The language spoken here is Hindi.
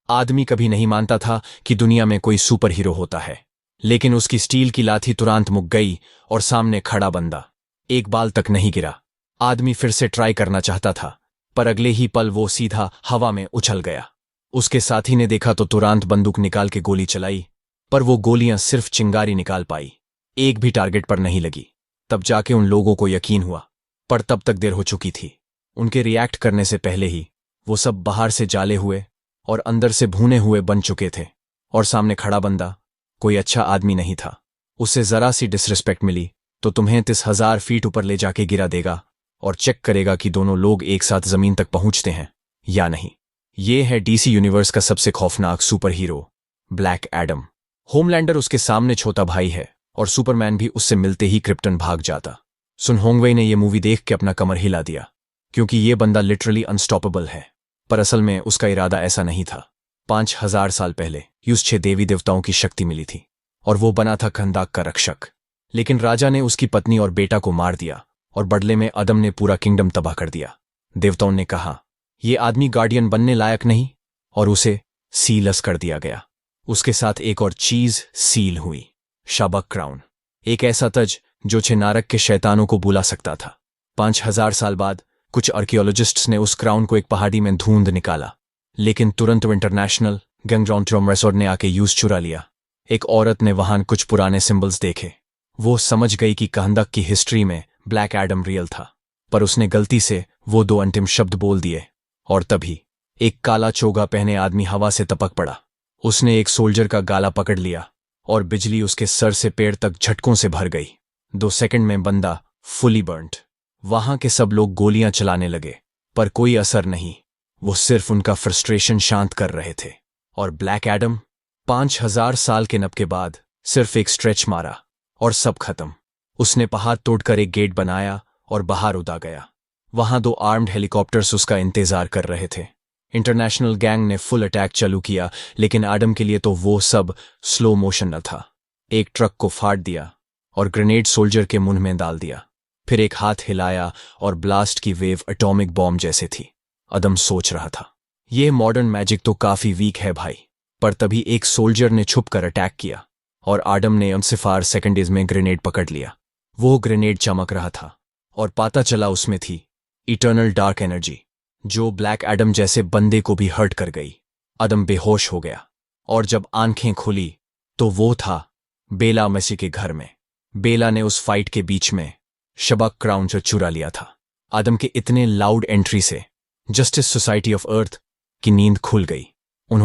आदमी कभी नहीं मानता था कि दुनिया में कोई सुपर हीरो होता है, लेकिन उसकी स्टील की लाठी तुरंत मुक गई और सामने खड़ा बंदा एक बाल तक नहीं गिरा। आदमी फिर से ट्राई करना चाहता था, पर अगले ही पल वो सीधा हवा में उछल गया। उसके साथी ने देखा तो तुरंत बंदूक निकाल के गोली चलाई, पर वो गोलियां सिर्फ चिंगारी निकाल पाई, एक भी टारगेट पर नहीं लगी। तब जाके उन लोगों को यकीन हुआ, पर तब तक देर हो चुकी थी। उनके रिएक्ट करने से पहले ही वो सब बाहर से जाले हुए और अंदर से भुने हुए बन चुके थे। और सामने खड़ा बंदा कोई अच्छा आदमी नहीं था। उसे जरा सी डिसरिस्पेक्ट मिली तो तुम्हें 30,000 फीट ऊपर ले जाके गिरा देगा और चेक करेगा कि दोनों लोग एक साथ जमीन तक पहुंचते हैं या नहीं। ये है डीसी यूनिवर्स का सबसे खौफनाक super hero, black Adam. Homelander उसके सामने छोटा भाई है और सुपरमैन भी उससे मिलते ही क्रिप्टन भाग जाता। सुन होंगवे ने यह मूवी देख के अपना कमर हिला दिया, क्योंकि ये बंदा लिटरली अनस्टॉपेबल है। पर असल में उसका इरादा ऐसा नहीं था। 5,000 साल पहले यूस 6 देवी देवताओं की शक्ति मिली थी और वो बना था खंदाक का रक्षक। लेकिन राजा ने उसकी पत्नी और बेटा को मार दिया और बदले में अदम ने पूरा किंगडम तबाह कर दिया। देवताओं ने कहा ये आदमी गार्डियन बनने लायक नहीं, और उसे सीलस कर दिया गया। उसके साथ एक और चीज सील हुई, शाबक क्राउन, एक ऐसा तज जो 6 नारक के शैतानों को बुला सकता था। 5,000 साल बाद कुछ आर्कियोलॉजिस्ट्स ने उस क्राउन को एक पहाड़ी में ढूंढ निकाला, लेकिन तुरंत इंटरनेशनल गैंगजॉन रेसोर्ट ने आके यूज चुरा लिया। एक औरत ने वहां कुछ पुराने सिंबल्स देखे। वो समझ गई कि खंदक की हिस्ट्री में ब्लैक एडम रियल था, पर उसने गलती से वो 2 अंतिम शब्द बोल दिए, और तभी एक काला चोगा पहने आदमी हवा से टपक पड़ा। उसने एक सोल्जर का गाला पकड़ लिया और बिजली उसके सर से पैर तक झटकों से भर गई। 2 सेकंड में बंदा फुली बर्न्ड। वहां के सब लोग गोलियां चलाने लगे, पर कोई असर नहीं। वो सिर्फ उनका फ्रस्ट्रेशन शांत कर रहे थे। और ब्लैक एडम 5,000 साल के नब के बाद सिर्फ एक स्ट्रेच मारा और सब खत्म। उसने पहाड़ तोड़कर एक गेट बनाया और बाहर उड़ा गया। वहां 2 आर्म्ड हेलीकॉप्टर्स उसका इंतजार कर रहे थे। इंटरनेशनल गैंग ने फुल अटैक चालू किया, लेकिन एडम के लिए तो वो सब स्लो मोशन न था। एक ट्रक को फाड़ दिया और ग्रेनेड सोल्जर के मुंह में डाल दिया। फिर एक हाथ हिलाया और ब्लास्ट की वेव एटॉमिक बॉम्ब जैसे थी। अदम सोच रहा था यह मॉडर्न मैजिक तो काफी वीक है भाई, पर तभी एक सोल्जर ने छुपकर अटैक किया और आडम ने सिफार सेकंड्स में ग्रेनेड पकड़ लिया। वो ग्रेनेड चमक रहा था और पता चला उसमें थी इटर्नल डार्क एनर्जी, जो ब्लैक एडम जैसे बंदे को भी हर्ट कर गई। अदम बेहोश हो गया और जब आंखें खुली तो वो था बेला मसी के घर में। बेला ने उस फाइट के बीच में शबक क्राउन से चुरा लिया था। आदम के इतने लाउड एंट्री से जस्टिस सोसाइटी ऑफ अर्थ की नींद खुल गई।